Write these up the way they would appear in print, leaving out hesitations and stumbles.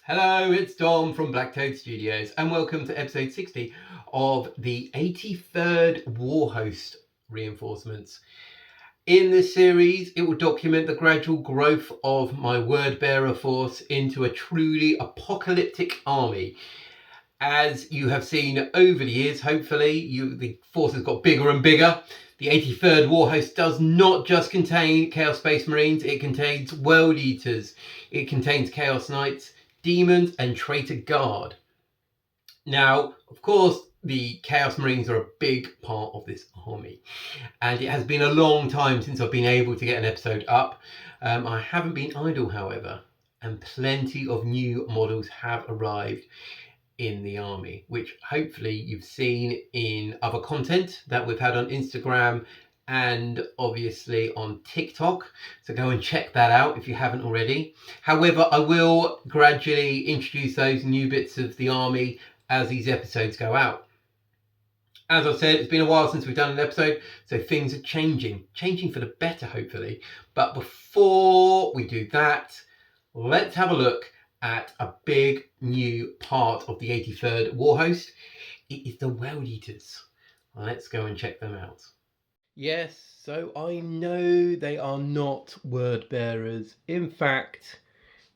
Hello, it's Dom from Black Toad Studios, and welcome to episode 60 of the 83rd Warhost reinforcements. In this series, it will document the gradual growth of my word bearer force into a truly apocalyptic army. As you have seen over the years, hopefully, the force has got bigger and bigger. The 83rd Warhost does not just contain Chaos Space Marines, it contains World Eaters, it contains Chaos Knights, Demons, and Traitor Guard. Now, of course, the Chaos Marines are a big part of this army, and it has been a long time since I've been able to get an episode up. I haven't been idle, however, and plenty of new models have arrived in the army, which hopefully you've seen in other content that we've had on Instagram and obviously on TikTok, so go and check that out if you haven't already. However, I will gradually introduce those new bits of the army as these episodes go out. As I said, it's been a while since we've done an episode, so things are changing for the better, hopefully. But before we do that, let's have a look at a big new part of the 83rd Warhost. It is the World Eaters. Let's go and check them out. Yes, so I know they are not word bearers. In fact,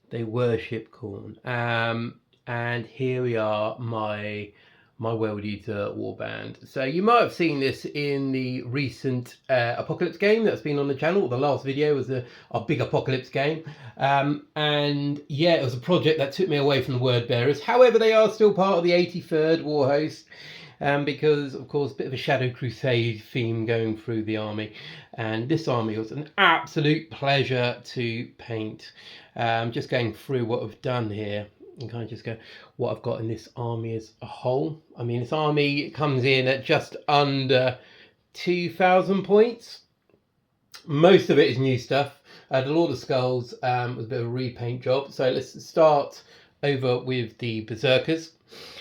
they worship corn. And here we are, my World Eater warband. So you might have seen this in the recent Apocalypse game that's been on the channel. The last video was our big Apocalypse game. And yeah, it was a project that took me away from the word bearers. However, they are still part of the 83rd Warhost. Because, of course, a bit of a Shadow Crusade theme going through the army. And this army was an absolute pleasure to paint. Just going through what I've done here and kind of just go what I've got in this army as a whole. I mean, this army comes in at just under 2,000 points. Most of it is new stuff. The Lord of Skulls was a bit of a repaint job. So let's start over with the Berserkers.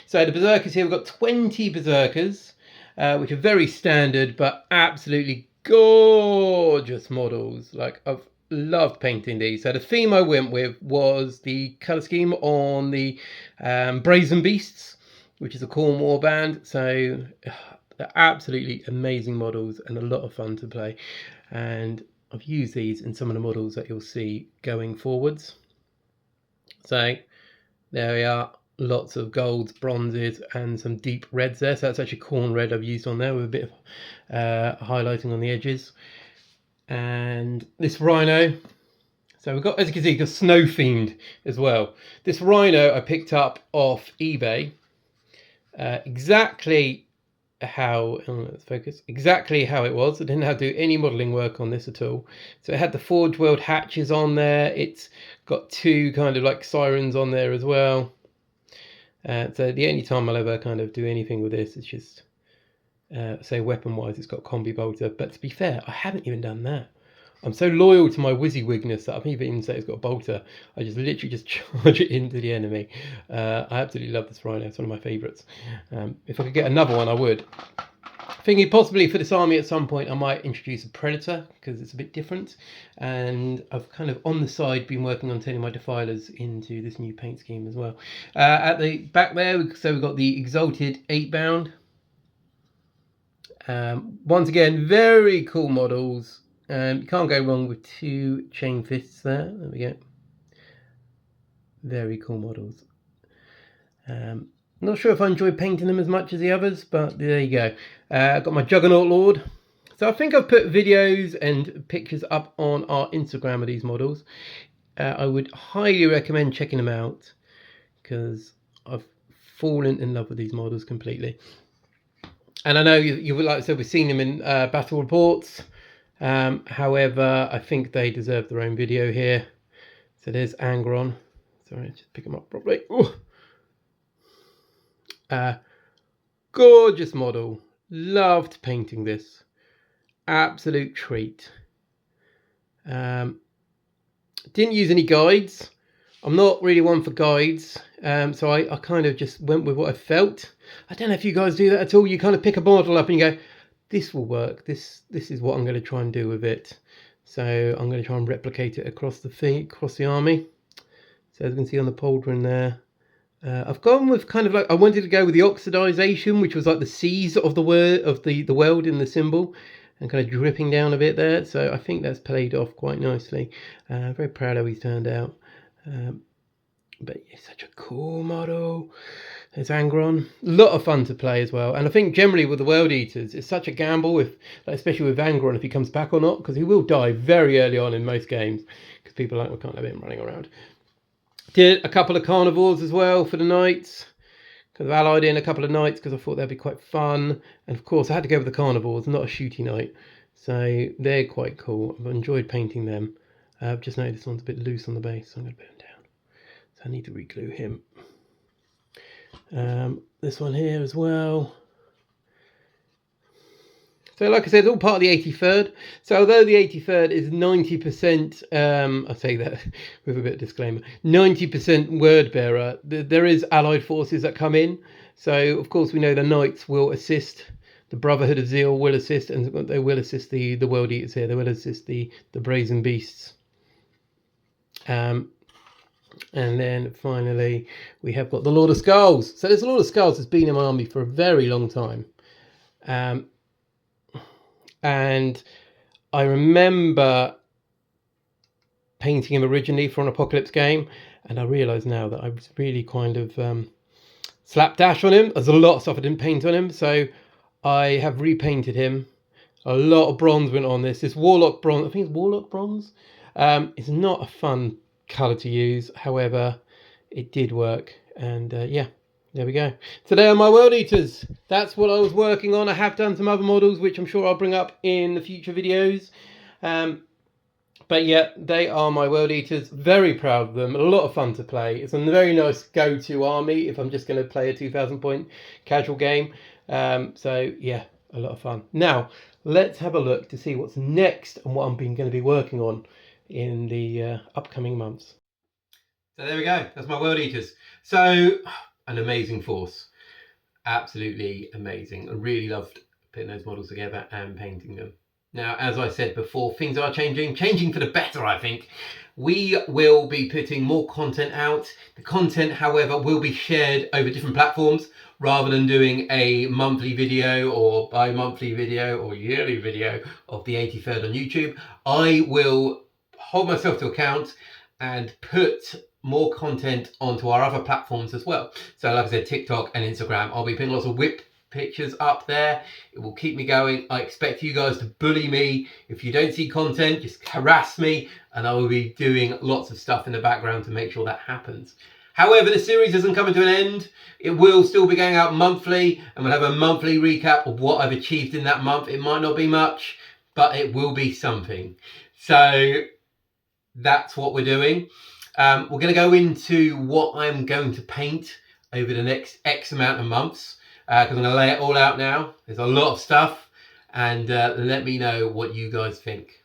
So the Berserkers here, we've got 20 Berserkers, which are very standard, but absolutely gorgeous models. Like, I've loved painting these. So the theme I went with was the colour scheme on the Brazen Beasts, which is a Khorne warband. So they're absolutely amazing models and a lot of fun to play. And I've used these in some of the models that you'll see going forwards. So there we are. Lots of golds, bronzes, and some deep reds there. So that's actually Khorne red I've used on there with a bit of highlighting on the edges. And this rhino. So we've got, as you can see, got snow themed as well. This rhino I picked up off eBay. Exactly how it was. I didn't have to do any modelling work on this at all. So it had the Forge World hatches on there. It's got two kind of like sirens on there as well. So the only time I'll ever kind of do anything with this is just, say weapon-wise, it's got combi bolter. But to be fair, I haven't even done that. I'm so loyal to my WYSIWYGness that I've even say it's got a bolter. I just literally just charge it into the enemy. I absolutely love this rhino. It's one of my favourites. If I could get another one, I would. Thinking possibly for this army at some point I might introduce a predator because it's a bit different, and I've kind of on the side been working on turning my defilers into this new paint scheme as well. At the back there, so we've got the Exalted 8 bound. Once again, very cool models. You can't go wrong with two chain fists there. There we go. Very cool models. Not sure if I enjoy painting them as much as the others, but there you go. I've got my Juggernaut Lord. So I think I've put videos and pictures up on our Instagram of these models. I would highly recommend checking them out because I've fallen in love with these models completely. And I know you would, like I said, we've seen them in battle reports. However, I think they deserve their own video here. So there's Angron. Sorry, just pick them up properly. Ooh. Gorgeous model. Loved painting this. Absolute treat. Didn't use any guides. I'm not really one for guides, so I kind of just went with what I felt. I don't know if you guys do that at all. You kind of pick a model up and you go, this will work. This is what I'm going to try and do with it. So I'm going to try and replicate it across the army. So as you can see on the pauldron there, I've gone with kind of like, I wanted to go with the oxidization, which was like the C's of the word of the weld in the symbol, and kind of dripping down a bit there. So I think that's played off quite nicely. Very proud how he's turned out. But it's such a cool model. There's Angron. A lot of fun to play as well. And I think generally with the World Eaters, it's such a gamble, especially with Angron, if he comes back or not, because he will die very early on in most games, because people are like, we can't have him running around. Did a couple of carnivores as well for the knights. Kind of allied in a couple of knights because I thought that'd be quite fun. And of course I had to go with the carnivores, not a shooty knight. So they're quite cool. I've enjoyed painting them. I've just noticed this one's a bit loose on the base, so I'm going to put him down. So I need to re-glue him. This one here as well. So like I said, it's all part of the 83rd. So although the 83rd is 90%, I say that with a bit of disclaimer, 90% word bearer, there is allied forces that come in. So of course we know the Knights will assist, the Brotherhood of Zeal will assist, and they will assist the World Eaters here. They will assist the Brazen Beasts. And then finally we have got the Lord of Skulls. So this Lord of Skulls has been in my army for a very long time. And I remember painting him originally for an Apocalypse game, and I realise now that I was really kind of slapdash on him. There's a lot of stuff I didn't paint on him, so I have repainted him. A lot of bronze went on this. This Warlock bronze, I think it's Warlock bronze. It's not a fun colour to use, however, it did work, and yeah. There we go. So they are my World Eaters. That's what I was working on. I have done some other models, which I'm sure I'll bring up in the future videos. But yeah, they are my World Eaters. Very proud of them. A lot of fun to play. It's a very nice go-to army if I'm just going to play a 2,000 point casual game. So yeah, a lot of fun. Now, let's have a look to see what's next and what I'm going to be working on in the upcoming months. So there we go. That's my World Eaters. So an amazing force, absolutely amazing. I really loved putting those models together and painting them. Now, as I said before, things are changing for the better, I think. We will be putting more content out. The content, however, will be shared over different platforms rather than doing a monthly video or bi-monthly video or yearly video of the 83rd on YouTube. I will hold myself to account and put more content onto our other platforms as well. So like I said, TikTok and Instagram, I'll be putting lots of whip pictures up there. It will keep me going. I expect you guys to bully me. If you don't see content, just harass me, and I will be doing lots of stuff in the background to make sure that happens. However, the series isn't coming to an end. It will still be going out monthly, and we'll have a monthly recap of what I've achieved in that month. It might not be much, but it will be something. So that's what we're doing. We're going to go into what I'm going to paint over the next X amount of months, because I'm going to lay it all out now. There's a lot of stuff, and let me know what you guys think.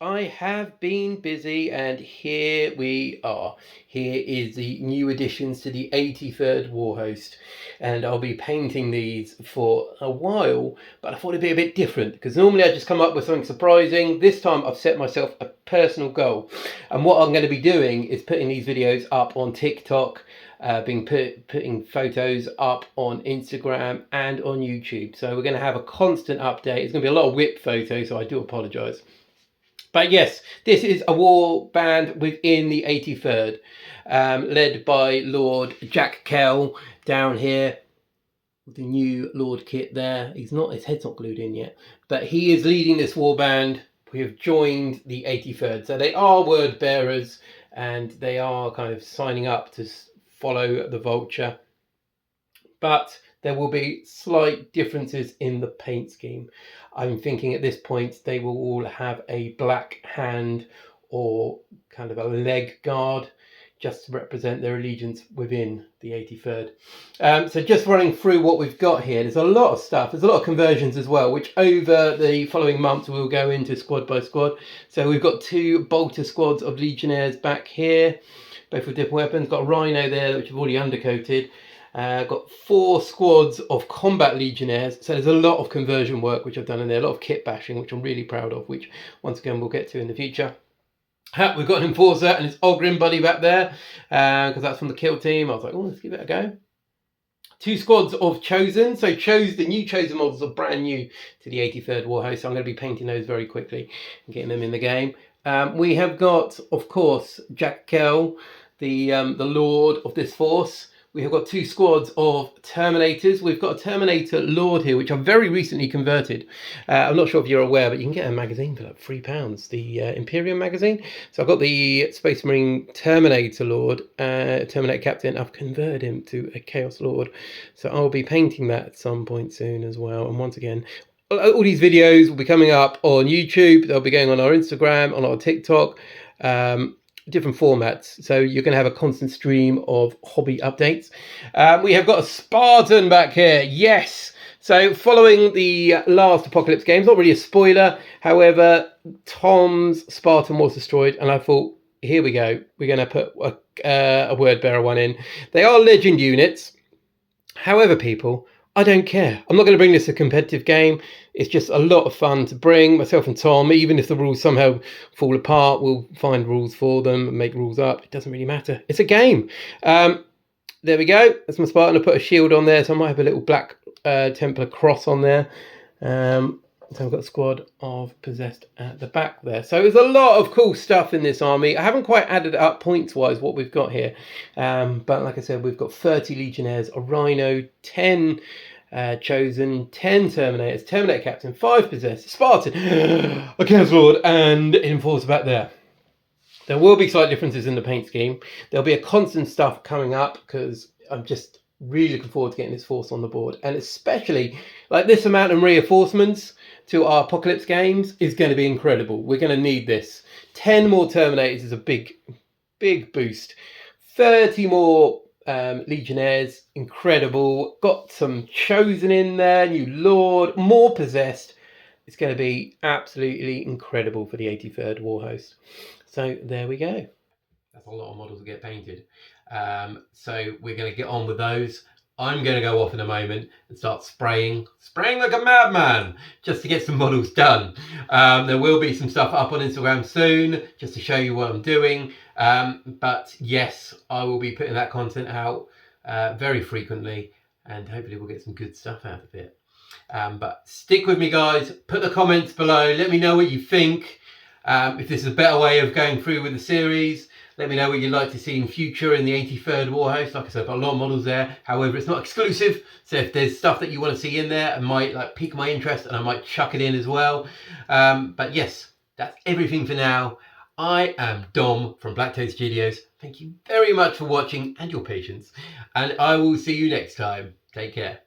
I have been busy, and here we are. Here is the new additions to the 83rd Warhost, and I'll be painting these for a while, but I thought it'd be a bit different, because normally I just come up with something surprising. This time I've set myself a personal goal, and what I'm going to be doing is putting these videos up on TikTok, putting photos up on Instagram and on YouTube. So we're going to have a constant update. It's going to be a lot of whip photos, so I do apologise. But yes, this is a war band within the 83rd, led by Lord Jack Kell down here with the new Lord kit there. His head's not glued in yet, but he is leading this war band. We have joined the 83rd, so they are word bearers, and they are kind of signing up to follow the Vulture. But there will be slight differences in the paint scheme. I'm thinking at this point they will all have a black hand or kind of a leg guard, just to represent their allegiance within the 83rd. So just running through what we've got here, there's a lot of stuff. There's a lot of conversions as well, which over the following months we'll go into squad by squad. So we've got 2 bolter squads of legionnaires back here, both with different weapons. Got a rhino there, which I've already undercoated. Got 4 squads of combat legionnaires, so there's a lot of conversion work which I've done in there, a lot of kit bashing, which I'm really proud of, which once again we'll get to in the future. We've got an Enforcer and it's Ogrim Buddy back there, because that's from the Kill team. I was like, oh, let's give it a go. 2 squads of Chosen. So the new Chosen models are brand new to the 83rd Warhost. So I'm going to be painting those very quickly and getting them in the game. We have got, of course, Jack Kell, the Lord of this force. We have got 2 squads of Terminators. We've got a Terminator Lord here, which I've very recently converted. I'm not sure if you're aware, but you can get a magazine for like £3, the Imperium magazine. So I've got the Space Marine Terminator Lord, Terminator Captain. I've converted him to a Chaos Lord. So I'll be painting that at some point soon as well. And once again, all these videos will be coming up on YouTube. They'll be going on our Instagram, on our TikTok. Different formats, so you're going to have a constant stream of hobby updates. We have got a Spartan back here, yes. So following the last Apocalypse games, not really a spoiler, however, Tom's Spartan was destroyed, and I thought, here we go, we're going to put a word bearer one in. They are legend units, however, people, I don't care. I'm not going to bring this a competitive game. It's just a lot of fun to bring. Myself and Tom, even if the rules somehow fall apart, we'll find rules for them and make rules up. It doesn't really matter. It's a game. There we go. That's my Spartan. I put a shield on there, so I might have a little black Templar cross on there. So I've got a squad of Possessed at the back there. So there's a lot of cool stuff in this army. I haven't quite added up points-wise what we've got here. But like I said, we've got 30 Legionnaires, a Rhino, 10 Chosen, 10 Terminators, Terminator Captain, 5 Possessed, Spartan, a Chaos Lord, and an Enforcer back there. There will be slight differences in the paint scheme. There'll be a constant stuff coming up because I'm just really looking forward to getting this force on the board. And especially like this amount of reinforcements to our Apocalypse games is going to be incredible. We're going to need this. 10 more Terminators is a big boost. 30 more Legionnaires, incredible. Got some Chosen in there, new Lord, more Possessed. It's going to be absolutely incredible for the 83rd Warhost. So there we go. That's a lot of models to get painted. So we're going to get on with those. I'm going to go off in a moment and start spraying like a madman, just to get some models done. There will be some stuff up on Instagram soon, just to show you what I'm doing. But yes, I will be putting that content out very frequently, and hopefully we'll get some good stuff out of it. But stick with me, guys. Put the comments below. Let me know what you think. If this is a better way of going through with the series, let me know what you'd like to see in future in the 83rd Warhost. Like I said, I've got a lot of models there. However, it's not exclusive. So if there's stuff that you want to see in there, it might like pique my interest and I might chuck it in as well. But yes, that's everything for now. I am Dom from Blacktoad Studios. Thank you very much for watching and your patience. And I will see you next time. Take care.